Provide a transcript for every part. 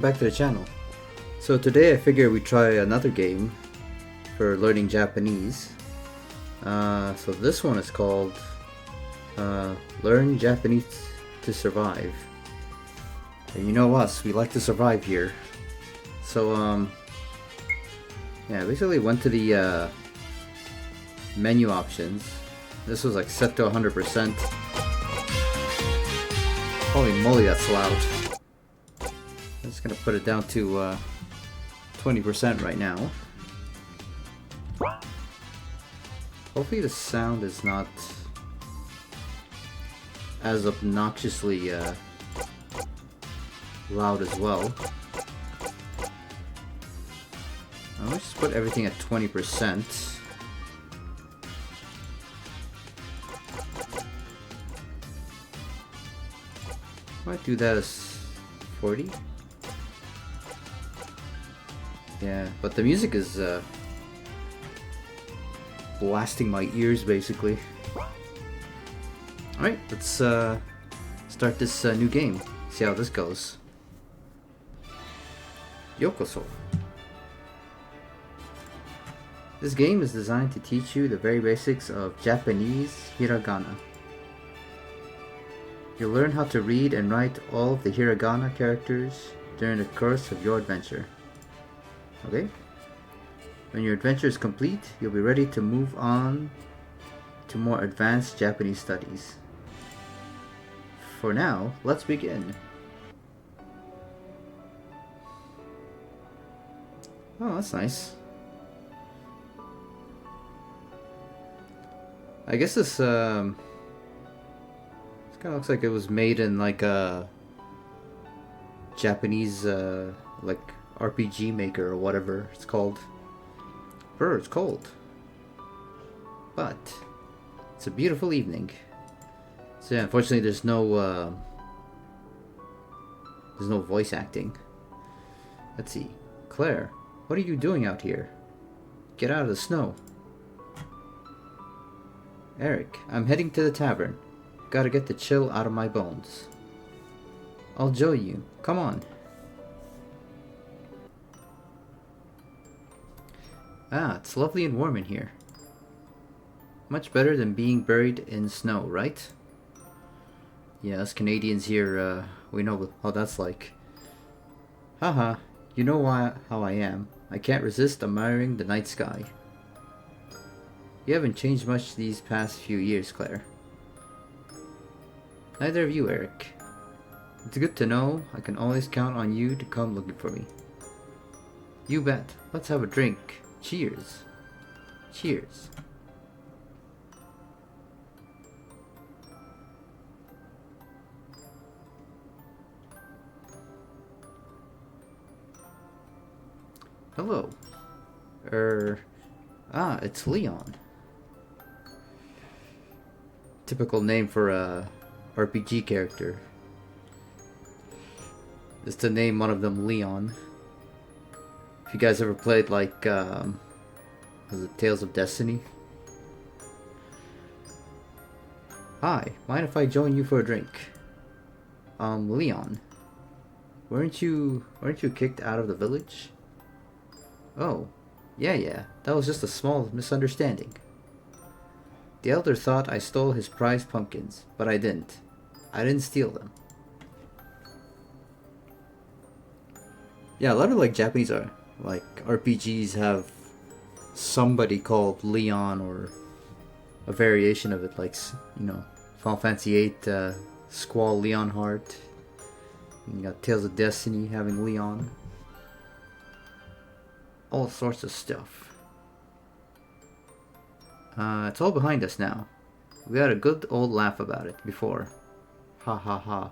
Back to the channel. So today I figure we try another game for learning Japanese. So this one is called Learn Japanese to Survive. And you know us, we like to survive here. So yeah, basically went to the menu options. This was like set to 100%. Holy moly, that's loud. I'm just gonna put it down to 20% right now. Hopefully the sound is not as obnoxiously loud as well. Let's just put everything at 20%. Might do that as 40. Yeah, but the music is blasting my ears basically. Alright, let's start this new game. See how this goes. Yokoso. This game is designed to teach you the very basics of Japanese hiragana. You'll learn how to read and write all of the hiragana characters during the course of your adventure. Okay? When your adventure is complete, you'll be ready to move on to more advanced Japanese studies. For now, let's begin. Oh, that's nice. I guess this kind of looks like it was made in like a Japanese like RPG maker or whatever it's called. Brr, it's cold. But it's a beautiful evening. So yeah, unfortunately there's no voice acting. Let's see. Claire, what are you doing out here? Get out of the snow. Eric, I'm heading to the tavern. Gotta get the chill out of my bones. I'll join you. Come on. Ah, it's lovely and warm in here. Much better than being buried in snow, right? Yeah, us Canadians here, we know how that's like. Haha, you know how I am. I can't resist admiring the night sky. You haven't changed much these past few years, Claire. Neither of you, Eric. It's good to know I can always count on you to come looking for me. You bet. Let's have a drink. Cheers. Cheers. Hello. It's Leon. Typical name for a RPG character. Just to name one of them Leon. If you guys ever played like was it Tales of Destiny? Hi, mind if I join you for a drink? Leon. Weren't you kicked out of the village? Oh, yeah, that was just a small misunderstanding. The elder thought I stole his prized pumpkins, but I didn't. I didn't steal them. Yeah, a lot of like Japanese like RPGs have somebody called Leon or a variation of it, like, you know, Final Fantasy VIII, Squall Leonhardt. You got Tales of Destiny having Leon. All sorts of stuff. It's all behind us now. We had a good old laugh about it before. Ha ha ha.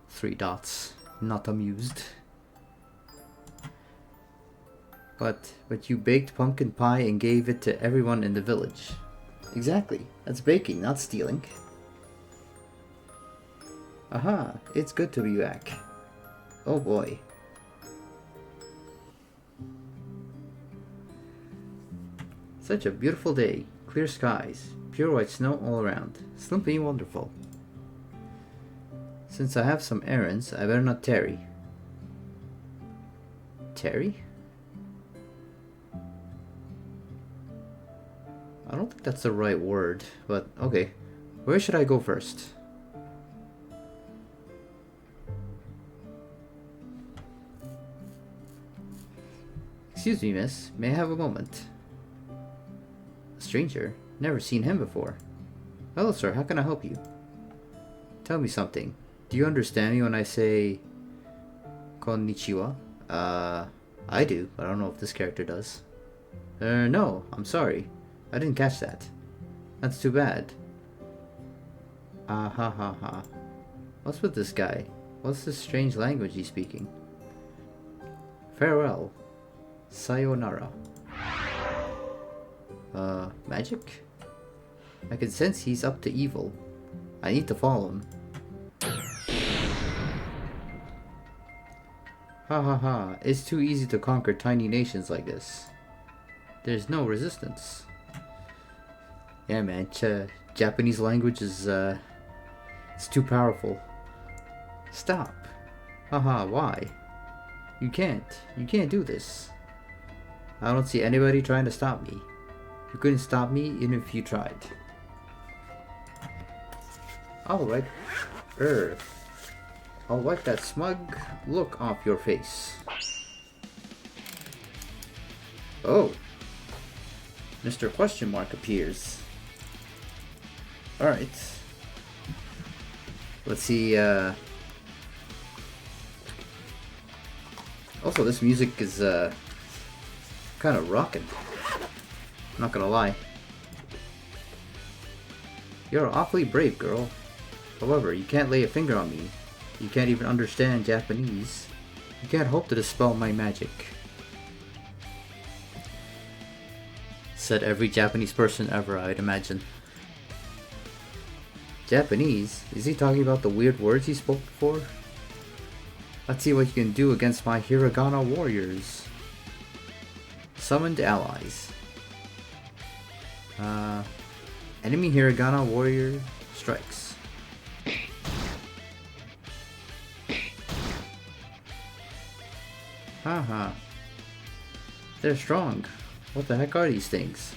3 dots. Not amused. But you baked pumpkin pie and gave it to everyone in the village. Exactly. That's baking, not stealing. Aha, it's good to be back. Oh boy. Such a beautiful day. Clear skies. Pure white snow all around. Simply wonderful. Since I have some errands, I better not tarry. Terry? I don't think that's the right word, but okay. Where should I go first? Excuse me, miss. May I have a moment? A stranger? Never seen him before. Hello, sir. How can I help you? Tell me something. Do you understand me when I say konnichiwa? I do, but I don't know if this character does. No. I'm sorry. I didn't catch that. That's too bad. Ah ha ha ha. What's with this guy? What's this strange language he's speaking? Farewell. Sayonara. Magic? I can sense he's up to evil. I need to follow him. Ha ha ha. It's too easy to conquer tiny nations like this. There's no resistance. Yeah, man. Japanese language is, it's too powerful. Stop. Haha, why? You can't. You can't do this. I don't see anybody trying to stop me. You couldn't stop me even if you tried. Alright. I'll wipe that smug look off your face. Oh. Mr. Question Mark appears. Alright. Let's see, also, this music is, kind of rocking. I'm not gonna lie. You're awfully brave, girl. However, you can't lay a finger on me. You can't even understand Japanese. You can't hope to dispel my magic. Said every Japanese person ever, I'd imagine. Japanese? Is he talking about the weird words he spoke before? Let's see what you can do against my hiragana warriors. Summoned allies. Enemy hiragana warrior strikes. Haha. They're strong. What the heck are these things?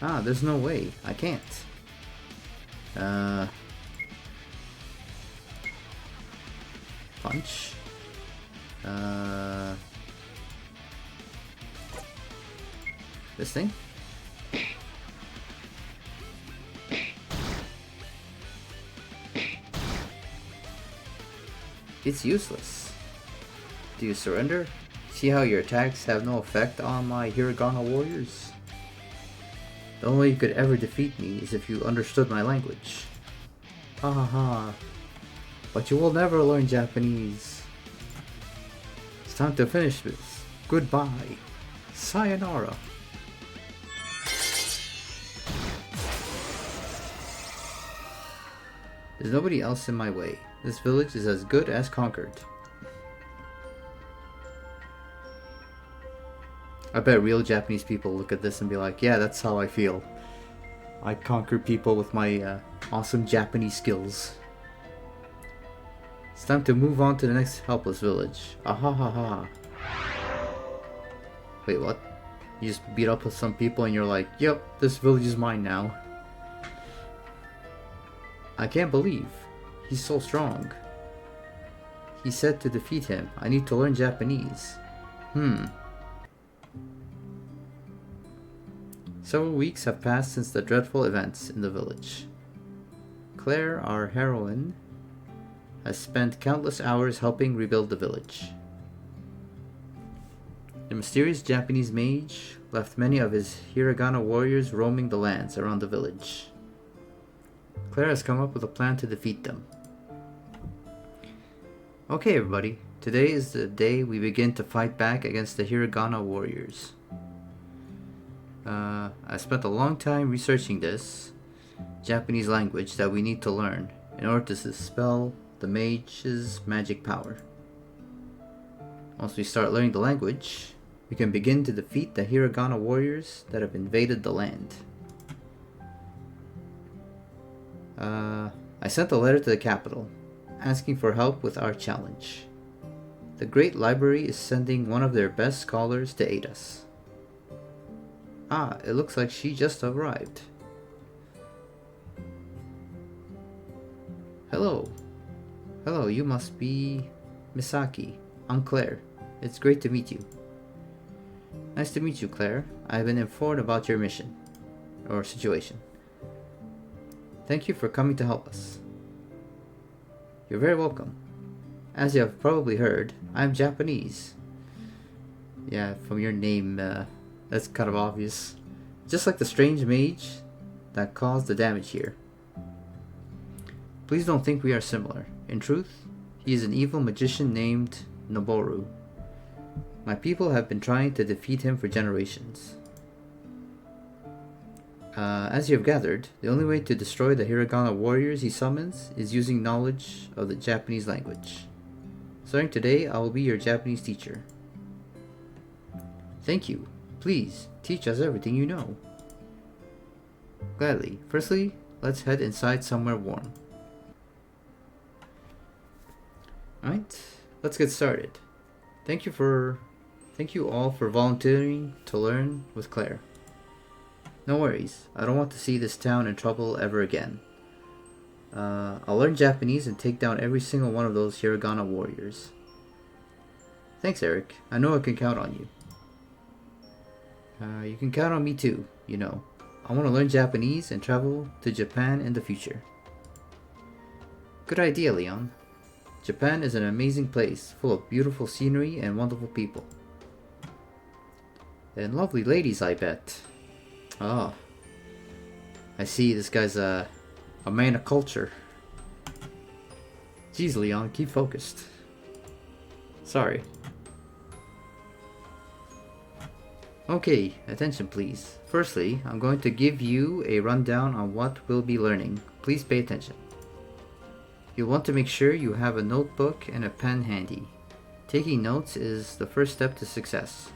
Ah, there's no way. I can't. Punch. This thing? It's useless. Do you surrender? See how your attacks have no effect on my hiragana warriors? The only way you could ever defeat me is if you understood my language. Ha ha ha. But you will never learn Japanese. It's time to finish this. Goodbye. Sayonara. There's nobody else in my way. This village is as good as conquered. I bet real Japanese people look at this and be like, yeah, that's how I feel. I conquer people with my awesome Japanese skills. It's time to move on to the next helpless village. Ahahaha. Wait, what? You just beat up with some people and you're like, yep, this village is mine now. I can't believe. He's so strong. He said to defeat him, I need to learn Japanese. Several weeks have passed since the dreadful events in the village. Claire, our heroine, has spent countless hours helping rebuild the village. The mysterious Japanese mage left many of his hiragana warriors roaming the lands around the village. Claire has come up with a plan to defeat them. Okay, everybody. Today is the day we begin to fight back against the hiragana warriors. I spent a long time researching this Japanese language that we need to learn in order to dispel the mage's magic power. Once we start learning the language, we can begin to defeat the hiragana warriors that have invaded the land. I sent a letter to the capital, asking for help with our challenge. The Great Library is sending one of their best scholars to aid us. Ah, it looks like she just arrived. Hello. Hello, you must be Misaki. I'm Claire. It's great to meet you. Nice to meet you, Claire. I've been informed about your mission. Or situation. Thank you for coming to help us. You're very welcome. As you have probably heard, I'm Japanese. Yeah, from your name, that's kind of obvious. Just like the strange mage that caused the damage here. Please don't think we are similar. In truth, he is an evil magician named Noboru. My people have been trying to defeat him for generations. As you have gathered, the only way to destroy the hiragana warriors he summons is using knowledge of the Japanese language. Starting today, I will be your Japanese teacher. Thank you. Please, teach us everything you know. Gladly. Firstly, let's head inside somewhere warm. Alright, let's get started. Thank you all for volunteering to learn with Claire. No worries, I don't want to see this town in trouble ever again. I'll learn Japanese and take down every single one of those hiragana warriors. Thanks, Eric. I know I can count on you. You can count on me too, you know. I want to learn Japanese and travel to Japan in the future. Good idea, Leon. Japan is an amazing place, full of beautiful scenery and wonderful people. And lovely ladies, I bet. Oh. I see, this guy's a man of culture. Jeez, Leon, keep focused. Sorry. Okay, attention please. Firstly, I'm going to give you a rundown on what we'll be learning. Please pay attention. You'll want to make sure you have a notebook and a pen handy. Taking notes is the first step to success.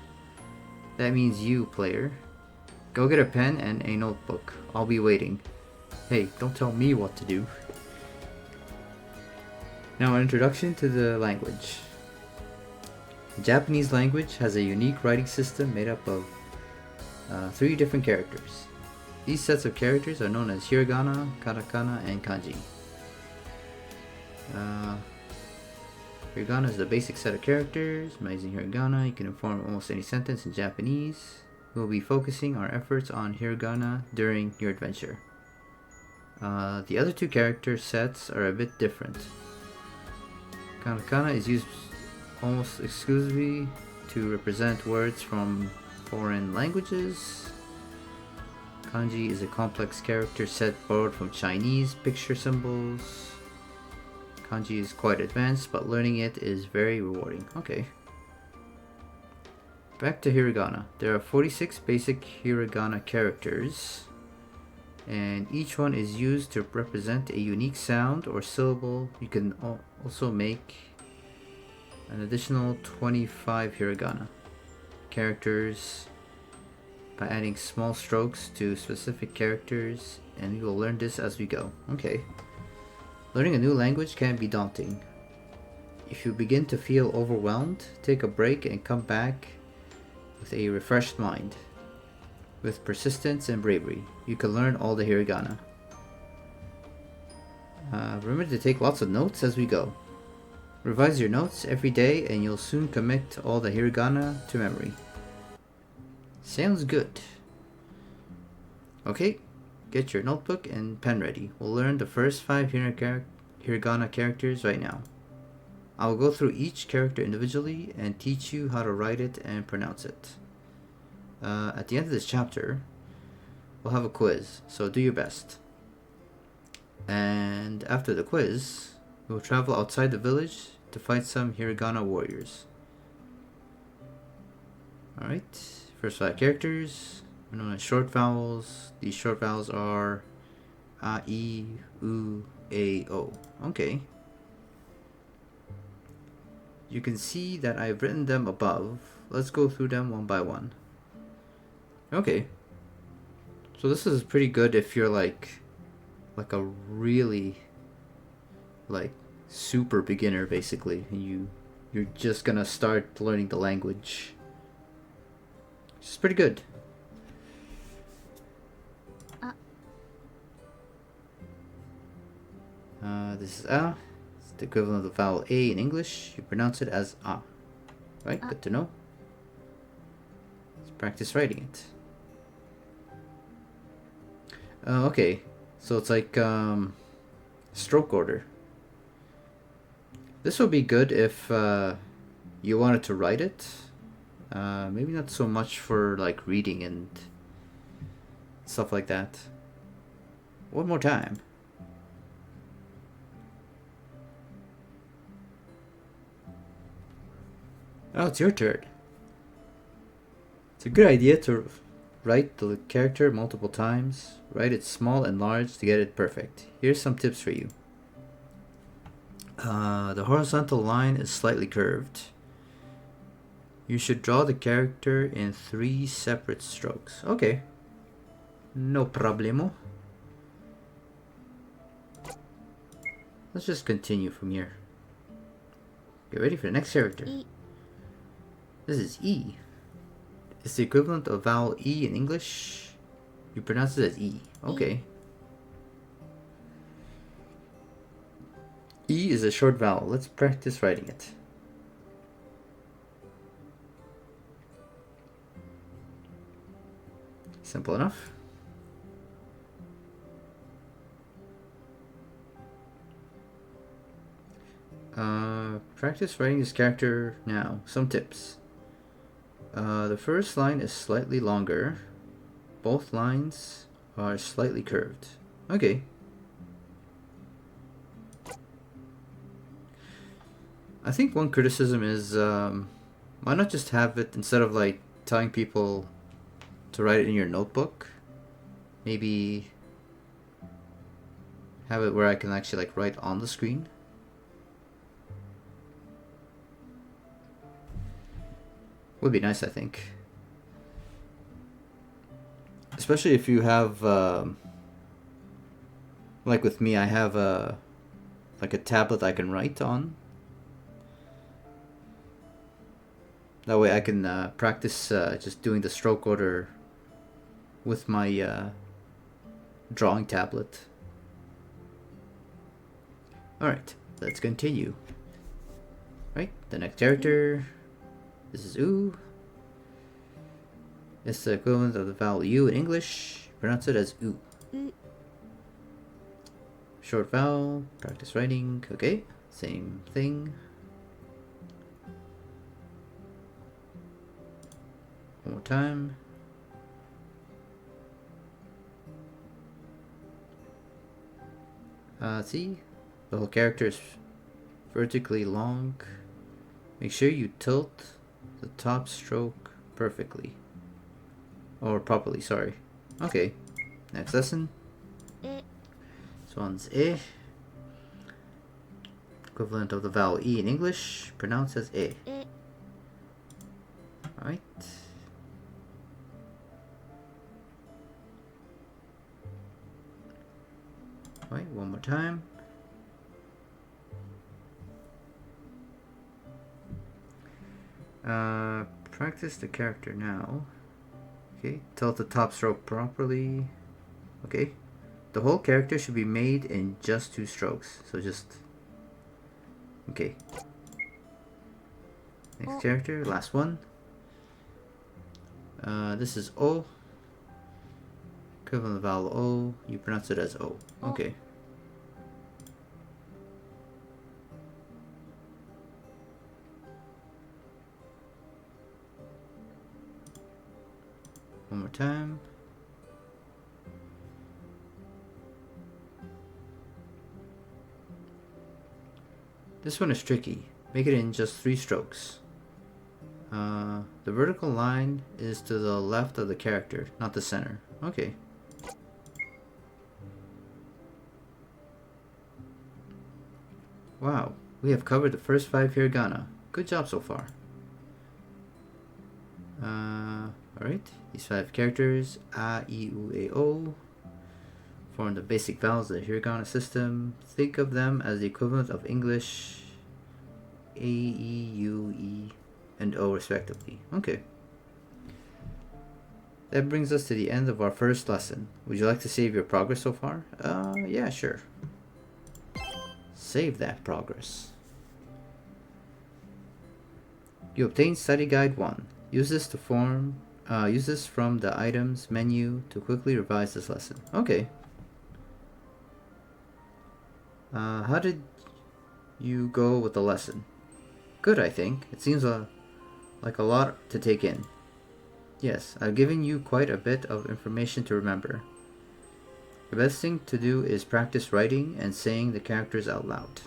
That means you, player. Go get a pen and a notebook. I'll be waiting. Hey, don't tell me what to do. Now, an introduction to the language. The Japanese language has a unique writing system made up of 3 different characters. These sets of characters are known as hiragana, katakana, and kanji. Hiragana is the basic set of characters. By using hiragana, you can form almost any sentence in Japanese. We'll be focusing our efforts on hiragana during your adventure. The other 2 character sets are a bit different. Katakana is used almost exclusively to represent words from foreign languages. Kanji is a complex character set borrowed from Chinese picture symbols. Kanji is quite advanced, but learning it is very rewarding. Okay. Back to hiragana. There are 46 basic hiragana characters, and each one is used to represent a unique sound or syllable. You can also make an additional 25 hiragana characters by adding small strokes to specific characters, and we will learn this as we go. Okay. Learning a new language can be daunting. If you begin to feel overwhelmed, take a break and come back with a refreshed mind. With persistence and bravery, you can learn all the hiragana. Remember to take lots of notes as we go. Revise your notes every day and you'll soon commit all the hiragana to memory. Sounds good. Okay, get your notebook and pen ready. We'll learn the first 5 hiragana characters right now. I will go through each character individually and teach you how to write it and pronounce it. At the end of this chapter, we'll have a quiz, so do your best. And after the quiz, we'll travel outside the village to fight some hiragana warriors. Alright, first 5 characters are known as short vowels. These short vowels are a, I, U, A, O. Okay. You can see that I've written them above. Let's go through them one by one. Okay. So this is pretty good if you're like a really super beginner basically, and you you're just gonna start learning the language. Which is pretty good. This is a. It's the equivalent of the vowel A in English. You pronounce it as a. Right? Good to know. Let's practice writing it. Okay. So it's like stroke order. This would be good if you wanted to write it. Maybe not so much for like reading and stuff like that. One more time. Oh, it's your turn. It's a good idea to write the character multiple times. Write it small and large to get it perfect. Here's some tips for you. The horizontal line is slightly curved. You should draw the character in 3 separate strokes. Okay. No problemo. Let's just continue from here. Get ready for the next character. This is E. It's the equivalent of vowel E in English. You pronounce it as E. Okay. E is a short vowel. Let's practice writing it. Simple enough. Practice writing this character now. Some tips. The first line is slightly longer. Both lines are slightly curved. Okay. I think one criticism is why not just have it, instead of like telling people to write it in your notebook, maybe have it where I can actually like write on the screen. Would be nice, I think. Especially if you have, like with me, I have like a tablet I can write on. That way I can practice just doing the stroke order with my drawing tablet. Alright, let's continue. Right, the next character. This is U. It's the equivalent of the vowel U in English. Pronounce it as U. Short vowel, practice writing. Okay, same thing. One more time. See? The whole character is vertically long. Make sure you tilt the top stroke perfectly. Or properly, sorry. Okay. Next lesson. This one's E. Equivalent of the vowel E in English. Pronounced as E. Alright. Alright, one more time. Practice the character now. Okay, tilt the top stroke properly. Okay, the whole character should be made in just 2 strokes. So just, okay. Next character, last one. This is O. Equivalent of vowel O. You pronounce it as O. Okay. One more time. This one is tricky. Make it in just 3 strokes. The vertical line is to the left of the character, not the center. Okay. Wow, we have covered the first 5 hiragana. Good job so far. Alright, these 5 characters, A, I, U, E, O, form the basic vowels of the hiragana system. Think of them as the equivalent of English A, E, U, E, and O respectively. Okay. That brings us to the end of our first lesson. Would you like to save your progress so far? Yeah, sure. Save that progress. You obtained Study Guide 1. Use this from the items menu to quickly revise this lesson. Okay. How did you go with the lesson? Good, I think. It seems like a lot to take in. Yes, I've given you quite a bit of information to remember. The best thing to do is practice writing and saying the characters out loud.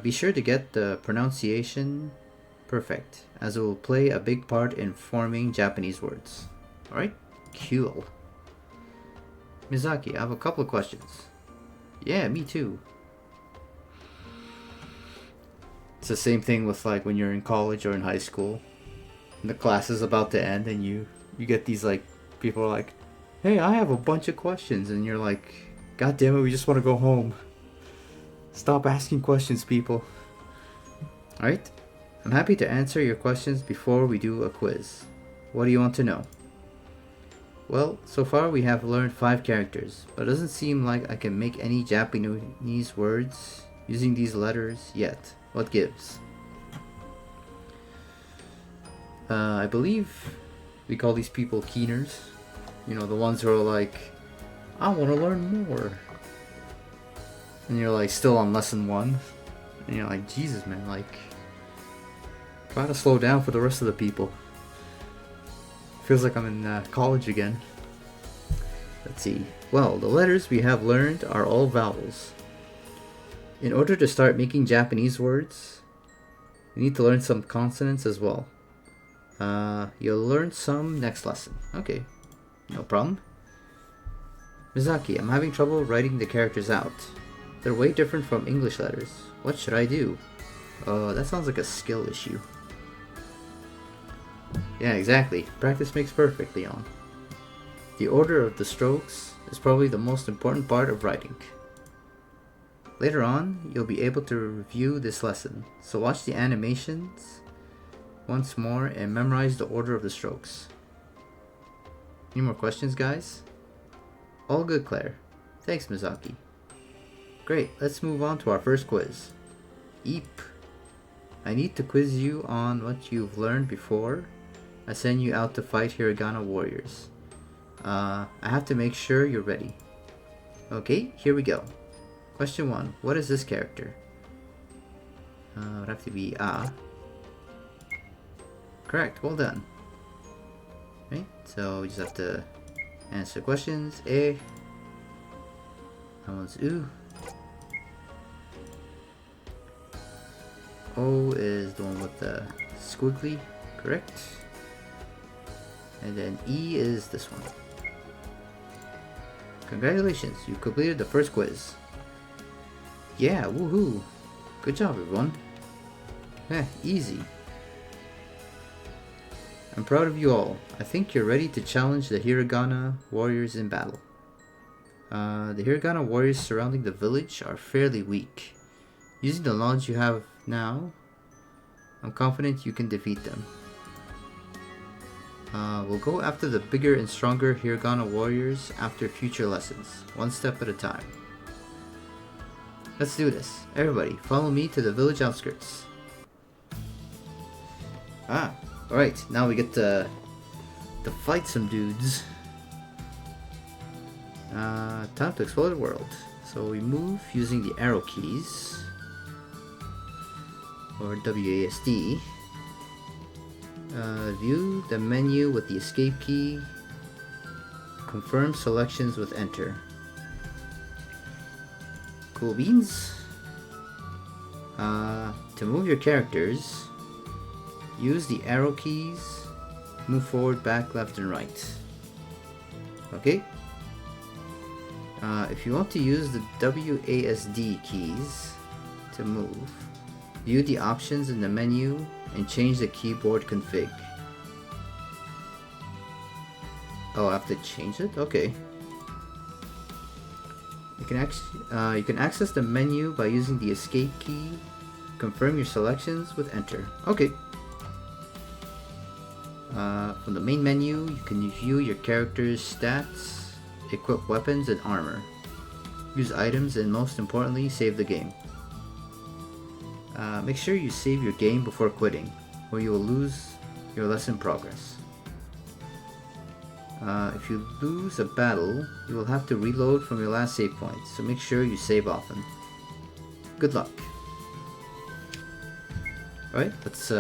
Be sure to get the pronunciation perfect, as it will play a big part in forming Japanese words. Alright? Cool. Mizaki, I have a couple of questions. Yeah, me too. It's the same thing with like when you're in college or in high school. And the class is about to end and you get these like people are like, hey, I have a bunch of questions, and you're like, god damn it, we just want to go home. Stop asking questions, people. Alright, I'm happy to answer your questions before we do a quiz. What do you want to know? Well, so far we have learned 5 characters, but it doesn't seem like I can make any Japanese words using these letters yet. What gives? I believe we call these people keeners. You know, the ones who are like, I want to learn more. And you're like still on lesson 1. And you're like, Jesus man, like, try to slow down for the rest of the people. Feels like I'm in college again. Let's see. Well, the letters we have learned are all vowels. In order to start making Japanese words, you need to learn some consonants as well. You'll learn some next lesson. Okay, no problem. Mizaki, I'm having trouble writing the characters out. They're way different from English letters. What should I do? That sounds like a skill issue. Yeah, exactly. Practice makes perfect, Leon. The order of the strokes is probably the most important part of writing. Later on, you'll be able to review this lesson, so watch the animations once more and memorize the order of the strokes. Any more questions, guys? All good, Claire. Thanks, Mizaki. Great, let's move on to our first quiz. Eep. I need to quiz you on what you've learned before I send you out to fight hiragana warriors. I have to make sure you're ready. Okay, here we go. Question 1. What is this character? It would have to be A. Correct, well done. Right, so we just have to answer questions. A. That one's U. O is the one with the squiggly, correct? And then E is this one. Congratulations, you completed the first quiz. Yeah, woohoo! Good job, everyone. Easy. I'm proud of you all. I think you're ready to challenge the hiragana warriors in battle. The hiragana warriors surrounding the village are fairly weak. Using the knowledge you have now, I'm confident you can defeat them. We'll go after the bigger and stronger hiragana warriors after future lessons, one step at a time. Let's do this. Everybody, follow me to the village outskirts. Alright, now we get to fight some dudes. Time to explore the world. So we move using the arrow keys, or WASD. View the menu with the escape key. Confirm selections with enter. Cool beans. To move your characters, use the arrow keys. Move forward, back, left, and right. Okay. If you want to use the WASD keys to move, view the options in the menu and change the keyboard config. Oh, I have to change it? Okay. You can access the menu by using the escape key Confirm your selections with enter. Okay. From the main menu, you can view your character's stats, equip weapons and armor, use items, and most importantly, save the game. Make sure you save your game before quitting, or you will lose your lesson progress. If you lose a battle, you will have to reload from your last save point, so make sure you save often. Good luck. Alright, let's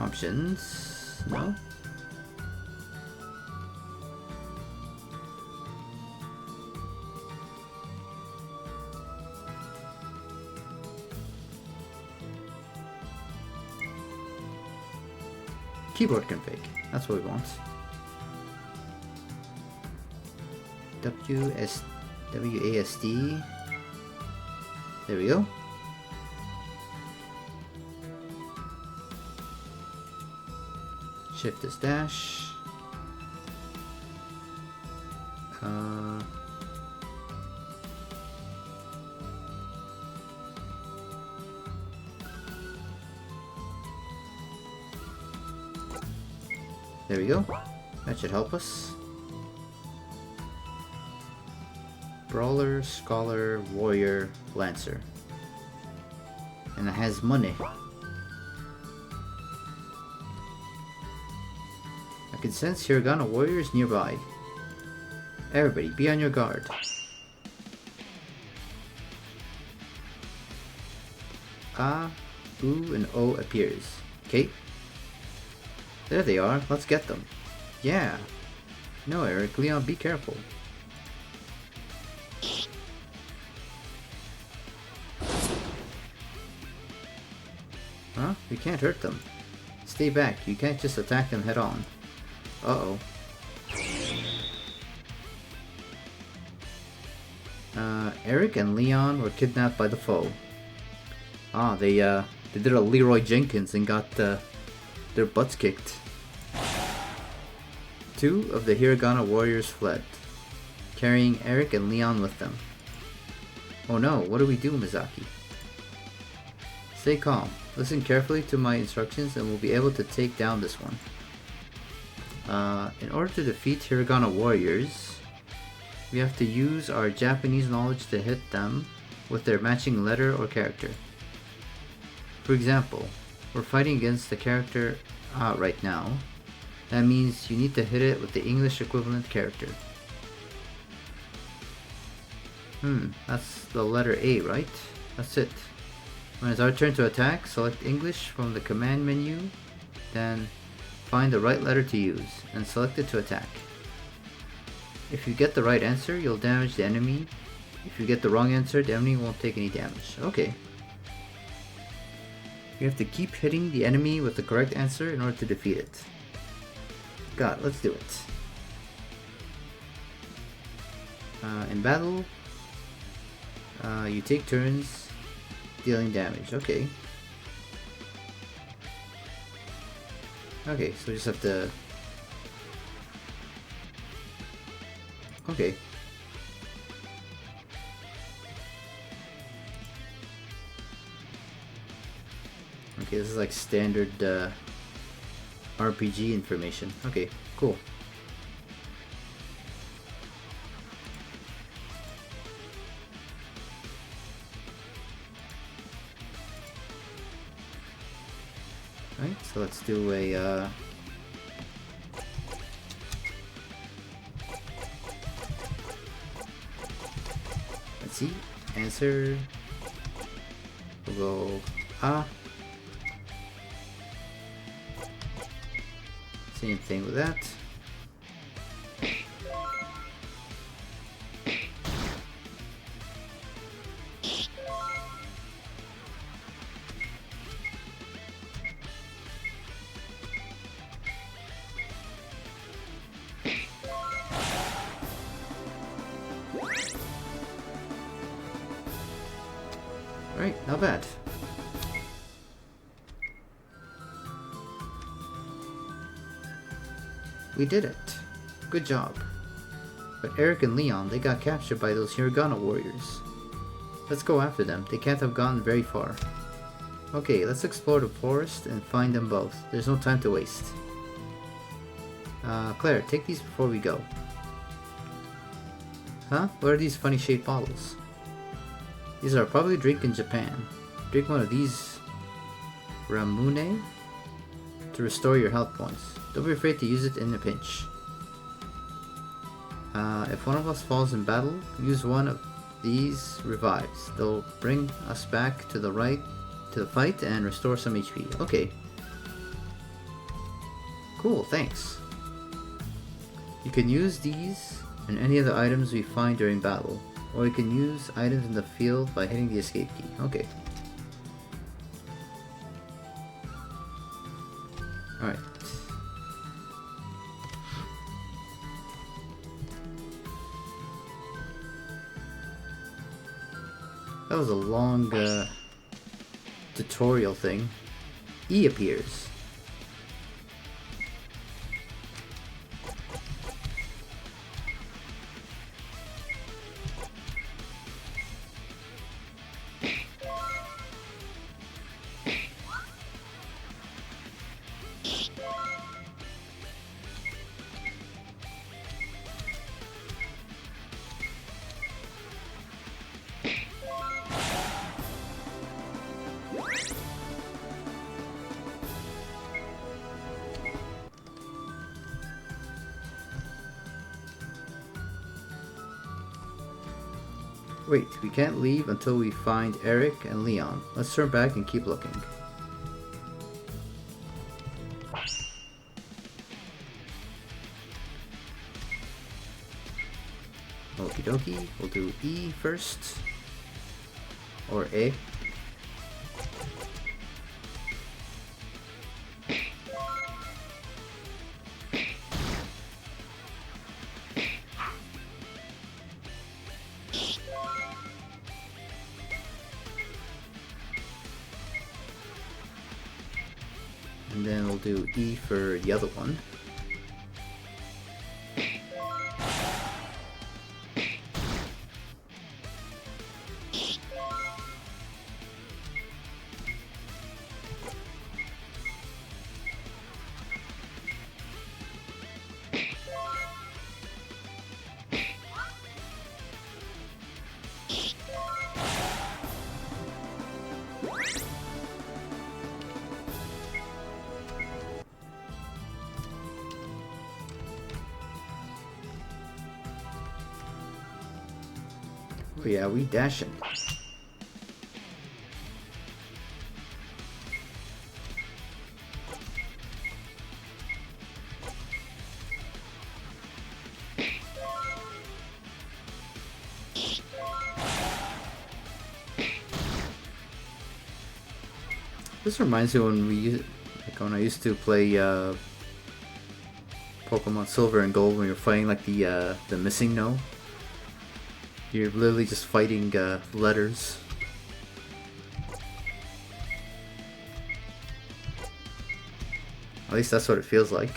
options. No? Keyboard config. That's what we want. WASD. There we go. Shift is dash. There we go. That should help us. Brawler, Scholar, Warrior, Lancer. And it has money. I can sense hiragana warriors nearby. Everybody, be on your guard. A, U, and O appears. Okay. There they are. Let's get them. Yeah. No, Eric. Leon, be careful. Huh? We can't hurt them. Stay back. You can't just attack them head on. Uh-oh. Eric and Leon were kidnapped by the foe. Ah, they did a Leroy Jenkins and got their butts kicked. 2 of the hiragana warriors fled, carrying Eric and Leon with them. Oh no, what do we do, Mizaki? Stay calm. Listen carefully to my instructions and we'll be able to take down this one. In order to defeat hiragana warriors, we have to use our Japanese knowledge to hit them with their matching letter or character. For example, we're fighting against the character right now. That means you need to hit it with the English equivalent character. That's the letter A, right? That's it. When it's our turn to attack, select English from the command menu, then find the right letter to use, and select it to attack. If you get the right answer, you'll damage the enemy. If you get the wrong answer, the enemy won't take any damage. Okay. You have to keep hitting the enemy with the correct answer in order to defeat it. God, let's do it. In battle, you take turns dealing damage. Okay. Okay, so we just have to... Okay. Okay, this is like standard RPG information. Okay, cool. Alright, so let's do a let's see. Answer. We'll go A. Same thing with that. Alright, not bad. We did it. Good job. But Eric and Leon, they got captured by those hiragana warriors. Let's go after them. They can't have gone very far. Okay, let's explore the forest and find them both. There's no time to waste. Claire, take these before we go. Huh? What are these funny shaped bottles? These are probably drink in Japan. Drink one of these Ramune to restore your health points. Don't be afraid to use it in a pinch. If one of us falls in battle, use one of these revives. They'll bring us back to the fight and restore some HP. Okay. Cool, thanks. You can use these and any other items we find during battle, or you can use items in the field by hitting the escape key. Okay. Alright. That was a long tutorial thing. E appears. Wait, we can't leave until we find Eric and Leon. Let's turn back and keep looking. Okie dokie, we'll do E first. Or A. And then we'll do E for the other one. Oh yeah, we dashing. This reminds me when I used to play Pokemon Silver and Gold, when you're fighting like the missing no. You're literally just fighting letters. At least that's what it feels like.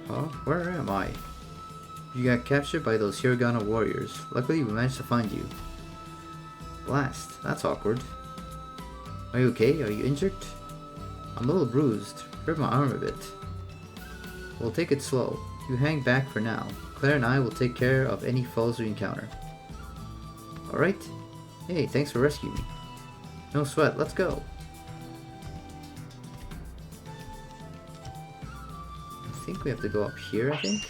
Huh? Where am I? You got captured by those hiragana warriors. Luckily, we managed to find you. Blast. That's awkward. Are you okay? Are you injured? I'm a little bruised. Hurt my arm a bit. We'll take it slow. You hang back for now. Claire and I will take care of any foes we encounter. Alright? Hey, thanks for rescuing me. No sweat, let's go. I think we have to go up here, I think.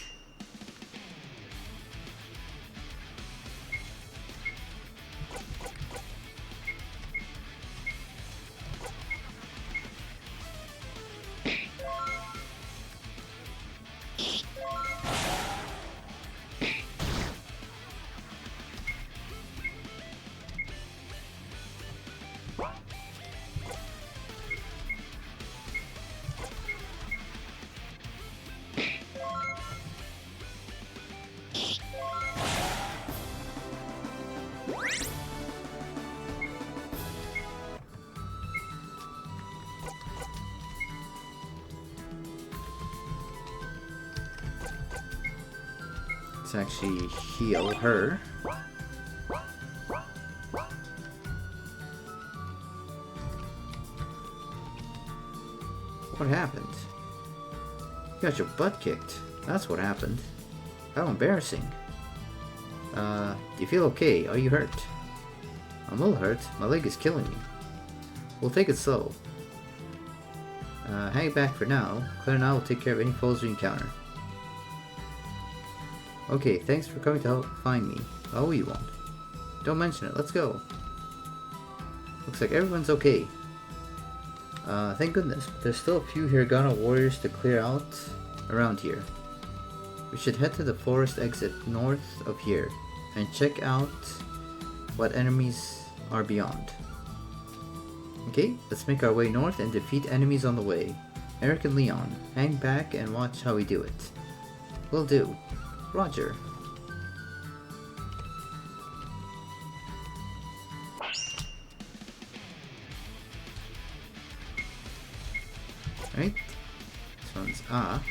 Let's actually heal her. What happened? You got your butt kicked. That's what happened. How embarrassing. Do you feel okay? Are you hurt? I'm a little hurt. My leg is killing me. We'll take it slow. Hang back for now. Claire and I will take care of any foes we encounter. Okay, thanks for coming to help find me. Oh, you won't. Don't mention it. Let's go. Looks like everyone's okay. Thank goodness. But there's still a few hiragana warriors to clear out around here. We should head to the forest exit north of here and check out what enemies are beyond. Okay, let's make our way north and defeat enemies on the way. Eric and Leon, hang back and watch how we do it. Will do. Roger. Right? This one's Ah.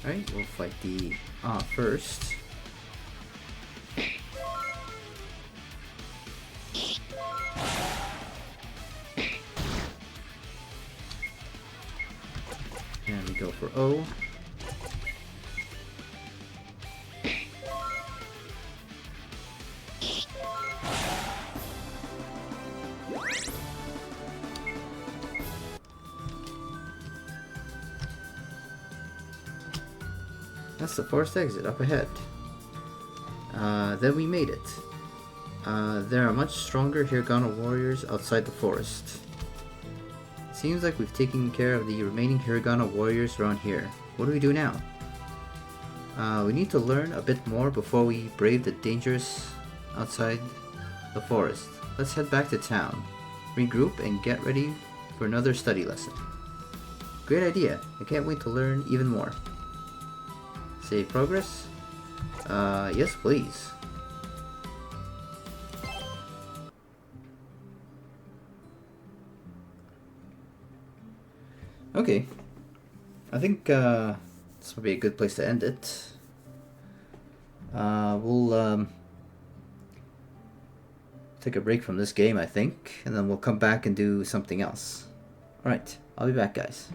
Alright, we'll fight the first. And we go for O. That's the forest exit up ahead. Then we made it. There are much stronger hiragana warriors outside the forest. Seems like we've taken care of the remaining hiragana warriors around here. What do we do now? We need to learn a bit more before we brave the dangers outside the forest. Let's head back to town, regroup, and get ready for another study lesson. Great idea. I can't wait to learn even more. Save progress? Yes please. Okay. I think this would be a good place to end it. We'll take a break from this game, I think, and then we'll come back and do something else. Alright, I'll be back, guys.